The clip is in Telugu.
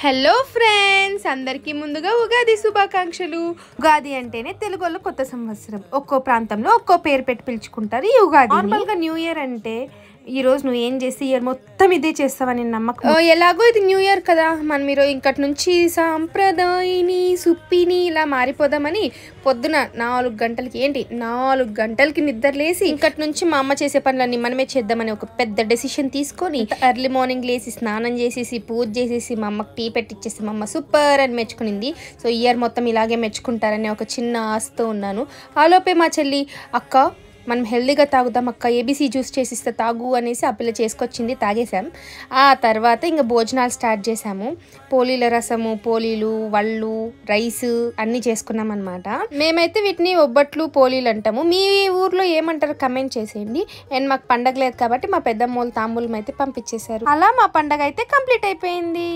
హలో ఫ్రెండ్స్, అందరికీ ముందుగా ఉగాది శుభాకాంక్షలు. ఉగాది అంటేనే తెలుగులో కొత్త సంవత్సరం. ఒక్కో ప్రాంతంలో ఒక్కో పేరు పెట్టి పిలుచుకుంటారు ఈ ఉగాది. నార్మల్గా న్యూ ఇయర్ అంటే ఈ రోజు నువ్వు ఏం చేసి ఇయర్ మొత్తం ఇదే చేస్తావని నమ్మకం. ఎలాగో ఇది న్యూ ఇయర్ కదా, మనం మీరు ఇంకటి నుంచి సాంప్రదాయని సుప్పిని ఇలా మారిపోదామని పొద్దున 4 గంటలకి నిద్రలేసి ఇంకటి నుంచి మా అమ్మ చేసే పనులన్నీ మనమే చేద్దామని ఒక పెద్ద డెసిషన్ తీసుకొని ఎర్లీ మార్నింగ్ లేసి స్నానం చేసేసి పూజ చేసేసి మా అమ్మకి టీ పెట్టిచ్చేసి మా అమ్మ సూపర్ అని మెచ్చుకునింది. సో ఇయర్ మొత్తం ఇలాగే మెచ్చుకుంటారని ఒక చిన్న ఆశతో ఉన్నాను. ఆలోపే మా చెల్లి, అక్క మనం హెల్దీగా తాగుదాం అక్క, ఏబీసీ జ్యూస్ చేసిస్తే తాగు అనేసి ఆ పిల్ల చేసుకొచ్చింది, తాగేసాం. ఆ తర్వాత ఇంకా భోజనాలు స్టార్ట్ చేసాము. పోలీల రసము, పోలీలు, వళ్ళు, రైస్ అన్నీ చేసుకున్నాం అనమాట. మేమైతే వీటిని ఒబ్బట్లు, పోలీలు అంటాము. మీ ఊర్లో ఏమంటారు కమెంట్ చేసేయండి. అండ్ మాకు పండగ లేదు కాబట్టి మా పెద్దమ్మోళ్ళు తాంబూలం అయితే పంపించేశారు. అలా మా పండగ అయితే కంప్లీట్ అయిపోయింది.